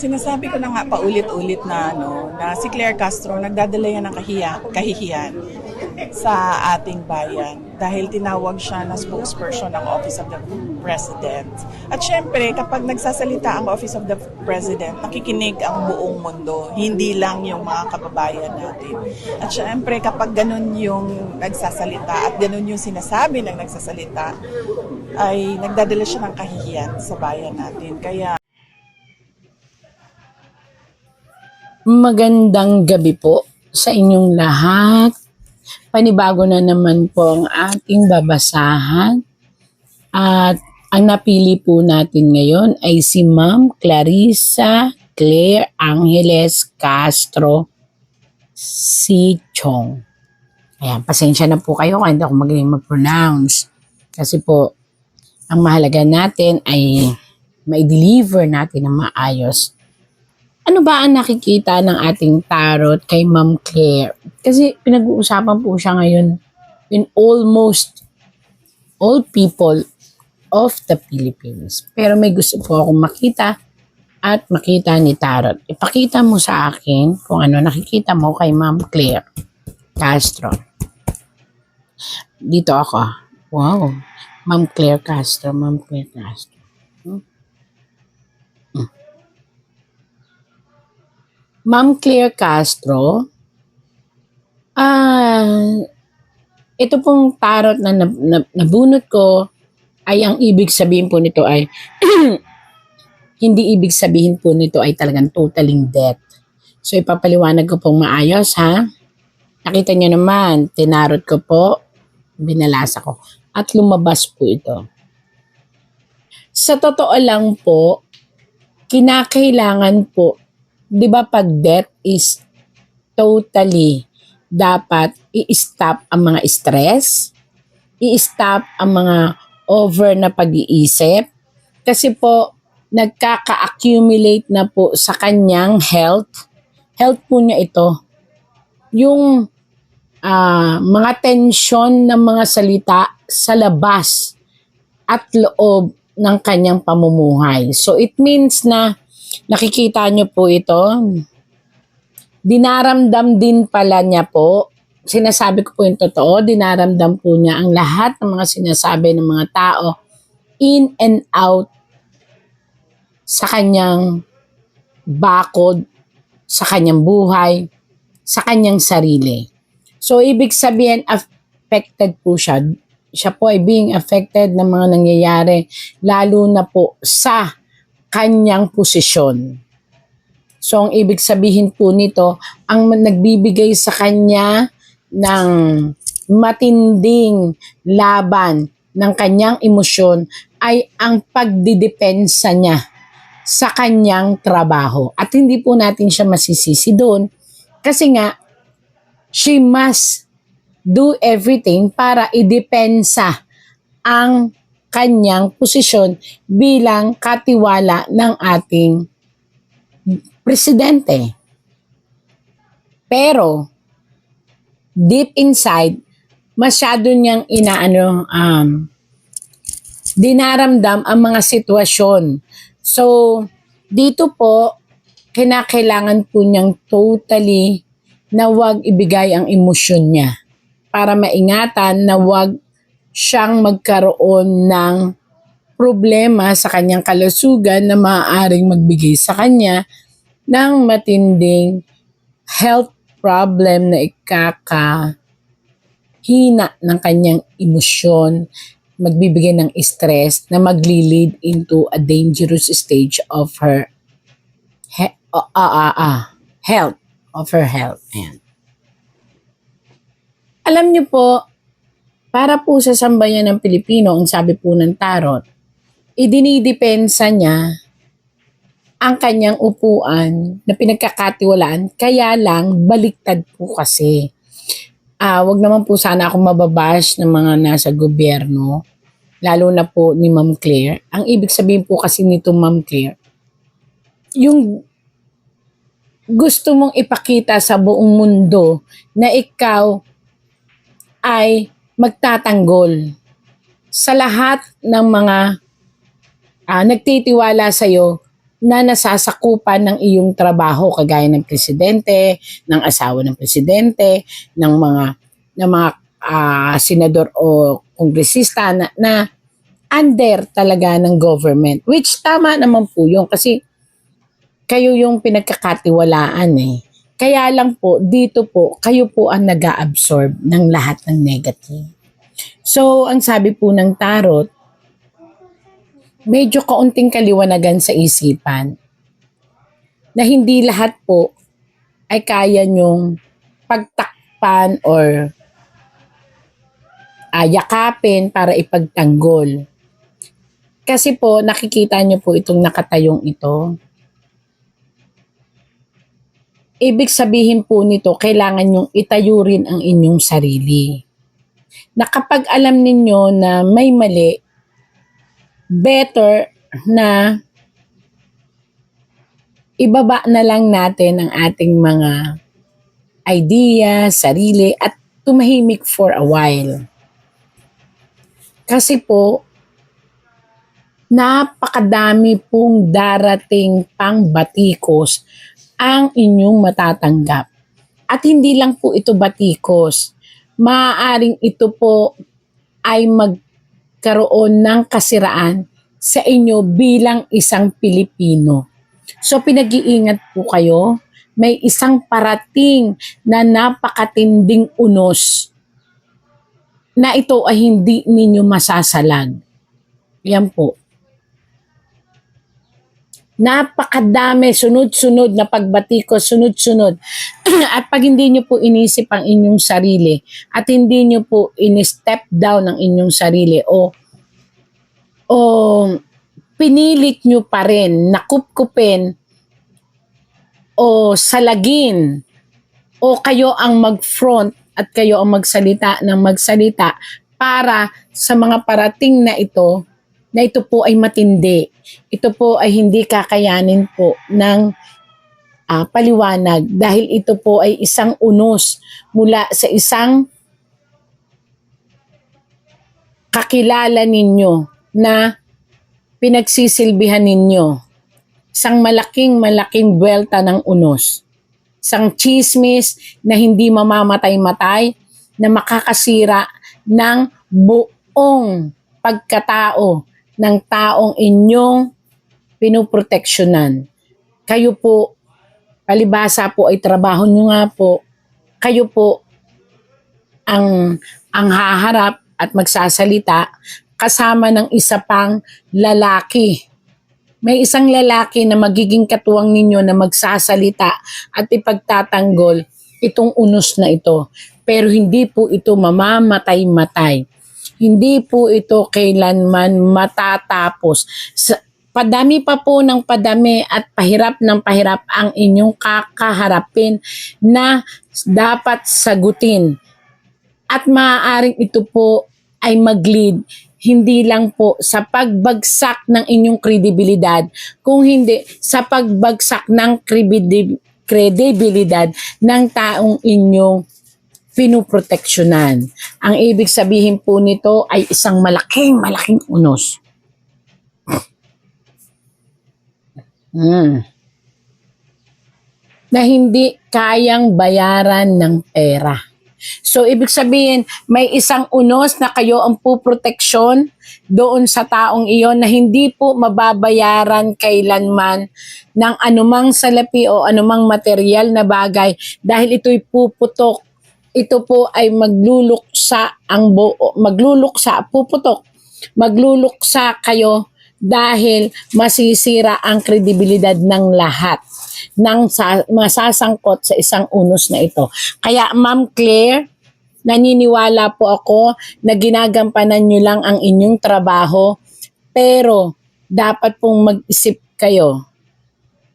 Sinasabi ko na nga paulit-ulit na na si Claire Castro nagdadala yan ng kahihiyan sa ating bayan dahil tinawag siya na spokesperson ng Office of the President. At syempre, kapag nagsasalita ang Office of the President, nakikinig ang buong mundo, hindi lang yung mga kababayan natin. At syempre, kapag ganun yung nagsasalita at ganun yung sinasabi ng nagsasalita, ay nagdadala siya ng kahihiyan sa bayan natin. Kaya Magandang gabi po sa inyong lahat. Panibago na naman po ang ating babasahan. At ang napili po natin ngayon ay si Ma'am Clarissa Claire Angeles Castro Sichong. Ayan, pasensya na po kayo kung hindi ako magaling mag-pronounce. Kasi po, ang mahalaga natin ay ma-deliver natin ng maayos. Ano ba ang nakikita ng ating tarot kay Ma'am Claire? Kasi pinag-uusapan po siya ngayon in almost all people of the Philippines. Pero may gusto po akong makita at makita ni tarot. Ipakita mo sa akin kung ano nakikita mo kay Ma'am Claire Castro. Dito ako. Wow. Ma'am Claire Castro. Ma'am Claire Castro. Ma'am Claire Castro, ito pong tarot na nabunot ko ay ang ibig sabihin po nito ay hindi ibig sabihin po nito ay talagang totaling death. So ipapaliwanag ko pong maayos ha. Nakita niyo naman, tinarot ko po, binalasa ko at lumabas po ito. Sa totoo lang po, kinakailangan po, di ba pag death is totally dapat i-stop ang mga stress, i-stop ang mga over na pag-iisip kasi po nagkaka-accumulate na po sa kanyang health po niya ito. Yung mga tensyon ng mga salita sa labas at loob ng kanyang pamumuhay. So it means na nakikita niyo po ito. Dinaramdam din pala niya po. Sinasabi ko po yung totoo. Dinaramdam po niya ang lahat ng mga sinasabi ng mga tao in and out sa kanyang bakod, sa kanyang buhay, sa kanyang sarili. So, ibig sabihin, affected po siya. Siya po ay being affected ng mga nangyayari, lalo na po sa kanyang posisyon. So, ang ibig sabihin po nito, ang nagbibigay sa kanya ng matinding laban ng kanyang emosyon ay ang pagdidepensa niya sa kanyang trabaho. At hindi po natin siya masisisi doon kasi nga, she must do everything para idepensa ang kanyang posisyon bilang katiwala ng ating presidente. Pero, deep inside, masyado niyang dinaramdam ang mga sitwasyon. So, dito po, kinakailangan po niyang totally na wag ibigay ang emosyon niya para maingatan na wag siyang magkaroon ng problema sa kanyang kalusugan na maaaring magbigay sa kanya ng matinding health problem na ikakahina ng kanyang emosyon, magbibigay ng stress na magli-lead into a dangerous stage of her health. Ayan. Alam niyo po, para po sa sambayan ng Pilipino, ang sabi po ng tarot, idinidepensa niya ang kanyang upuan na pinagkakatiwalaan, kaya lang baliktad po kasi. Wag naman po sana akong mababash ng mga nasa gobyerno, lalo na po ni Ma'am Claire. Ang ibig sabihin po kasi nito Ma'am Claire, yung gusto mong ipakita sa buong mundo na ikaw ay magtatanggol sa lahat ng mga nagtitiwala sa iyo na nasasakupan ng iyong trabaho kagaya ng presidente, ng asawa ng presidente, ng mga senador o kongresista na under talaga ng government. Which tama naman po yun kasi kayo yung pinagkakatiwalaan eh. Kaya lang po, dito po, kayo po ang nag-a-absorb ng lahat ng negative. So, ang sabi po ng tarot, medyo kaunting kaliwanagan sa isipan na hindi lahat po ay kaya nyong pagtakpan or yakapin para ipagtanggol. Kasi po, nakikita nyo po itong nakatayong ito. Ibig sabihin po nito, kailangan nyong itayo rin ang inyong sarili. Na kapag alam ninyo na may mali, better na ibaba na lang natin ang ating mga idea, sarili, at tumahimik for a while. Kasi po, napakadami pong darating pang batikos ang inyong matatanggap. At hindi lang po ito batikos. Maaaring ito po ay magkaroon ng kasiraan sa inyo bilang isang Pilipino. So pinag-iingat po kayo. May isang parating na napakatinding unos na ito ay hindi ninyo masasalag. Yan po. Napakadami, sunod-sunod na pagbatikos, sunod-sunod. At pag hindi nyo po inisip ang inyong sarili at hindi nyo po in-step down ang inyong sarili o pinilit nyo pa rin nakupkupin o salagin o kayo ang mag-front at kayo ang magsalita ng magsalita para sa mga parating na ito po ay matindi. Ito po ay hindi kakayanin po ng paliwanag dahil ito po ay isang unos mula sa isang kakilala ninyo na pinagsisilbihan ninyo. Isang malaking buwelta ng unos. Isang chismis na hindi mamamatay-matay na makakasira ng buong pagkatao ng taong inyong pinoproteksyonan. Kayo po, palibhasa po ay trabaho nyo nga po, kayo po ang haharap at magsasalita kasama ng isa pang lalaki. May isang lalaki na magiging katuwang ninyo na magsasalita at ipagtatanggol itong unos na ito. Pero hindi po ito mamamatay-matay. Hindi po ito kailanman matatapos. Padami pa po ng padami at pahirap ng pahirap ang inyong kakaharapin na dapat sagutin. At maaaring ito po ay mag-lead hindi lang po sa pagbagsak ng inyong kredibilidad, kung hindi sa pagbagsak ng kredibilidad ng taong inyong pinuproteksyonan. Ang ibig sabihin po nito ay isang malaking unos. Na hindi kayang bayaran ng pera. So, ibig sabihin, may isang unos na kayo ang puproteksyon doon sa taong iyon na hindi po mababayaran kailanman ng anumang salapi o anumang material na bagay dahil ito'y puputok. Ito po ay magluluksa kayo dahil masisira ang kredibilidad ng lahat ng masasangkot sa isang unos na ito. Kaya Ma'am Claire, naniniwala po ako na ginagampanan nyo lang ang inyong trabaho, pero dapat pong mag-isip kayo.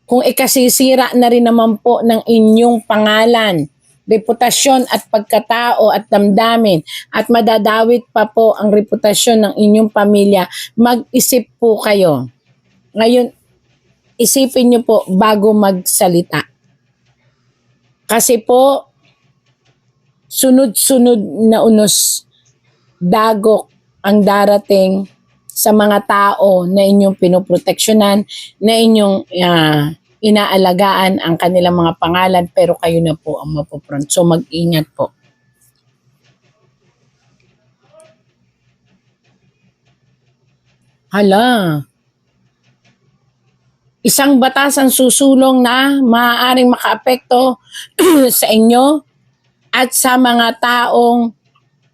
Kung ikasisira na rin naman po ng inyong pangalan, reputasyon at pagkatao at damdamin at madadawit pa po ang reputasyon ng inyong pamilya, mag-isip po kayo. Ngayon, isipin nyo po bago magsalita. Kasi po, sunod-sunod na unos, dagok ang darating sa mga tao na inyong pinoproteksyonan, na inyong inaalagaan ang kanilang mga pangalan, pero kayo na po ang mapupront. So mag-ingat po. Hala, isang batas ang susulong na maaaring makaapekto sa inyo at sa mga taong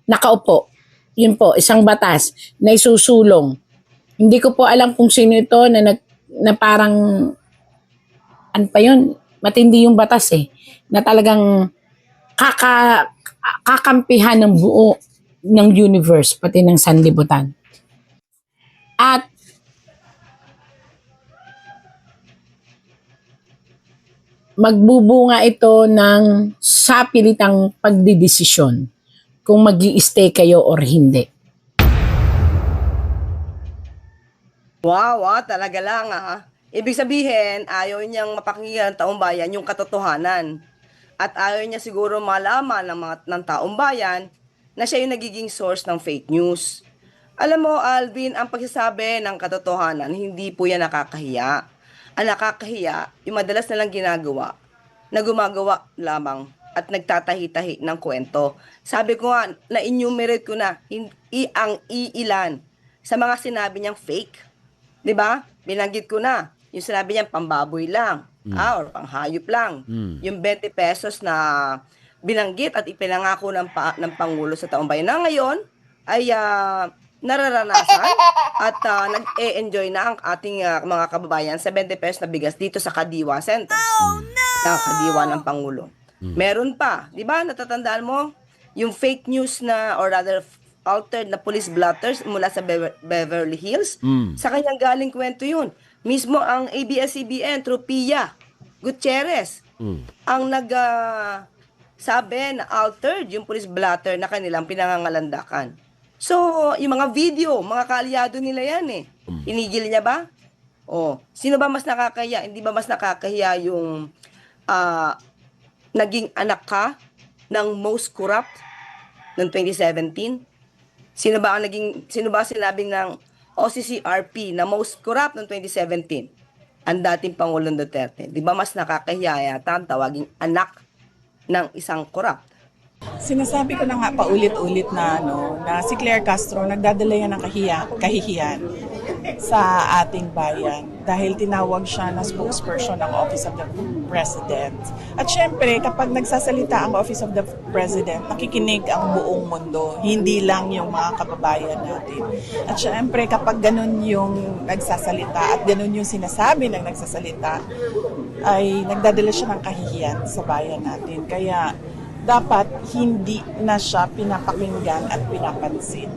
nakaupo. Yun po, isang batas na isusulong. Hindi ko po alam kung sino ito na parang, ano pa yun, matindi yung batas na talagang kakampihan ng buo ng universe, pati ng sanlibutan. At magbubunga ito ng sapilitang pagdidesisyon kung mag-i-stay kayo or hindi. Wow, talaga lang Ibig sabihin, ayaw niyang mapakinggan ng taong bayan yung katotohanan. At ayaw niya siguro malaman ng taong bayan na siya yung nagiging source ng fake news. Alam mo, Alvin, ang pagsasabi ng katotohanan, hindi po yan nakakahiya. Ang nakakahiya, yung madalas nalang ginagawa, na gumagawa lamang at nagtatahi-tahi ng kwento. Sabi ko nga, na-enumerate ko na ang iilan sa mga sinabi niyang fake. 'Di ba? Binanggit ko na. Yung sinabi niyang pambaboy lang, or panghayop lang. Yung 20 pesos na binanggit at ipinangako ng Pangulo sa taong bayan na ngayon ay nararanasan at nag-e-enjoy na ang ating mga kababayan sa 20 pesos na bigas dito sa Kadiwa Center. Sa Kadiwa ng Pangulo. Meron pa, 'di ba? Natatandaan mo yung fake news na, or rather altered na police blotters mula sa Beverly Hills? Sa kanyang galing kwento yun. Mismo ang ABS-CBN through Pia Gutierrez ang sabi na altered yung police blotter na kanilang pinangangalandakan. So, yung mga video, mga kaalyado nila yan Inigil niya ba? Sino ba mas nakakahiya? Hindi ba mas nakakahiya yung naging anak ka ng most corrupt ng 2017? Sino ba sinabing ng OCCRP na most corrupt ng 2017? Ang dating Pangulong Duterte. Di ba mas nakakahiya yata ang tawaging anak ng isang corrupt? Sinasabi ko na nga paulit-ulit na si Claire Castro nagdadala yan ng kahihiyan sa ating bayan dahil tinawag siya na spokesperson ng Office of the President. At syempre, kapag nagsasalita ang Office of the President, nakikinig ang buong mundo, hindi lang yung mga kababayan natin. At syempre, kapag ganun yung nagsasalita at ganun yung sinasabi ng nagsasalita, ay nagdadala siya ng kahihiyan sa bayan natin. Kaya dapat hindi na siya pinapakinggan at pinapansin.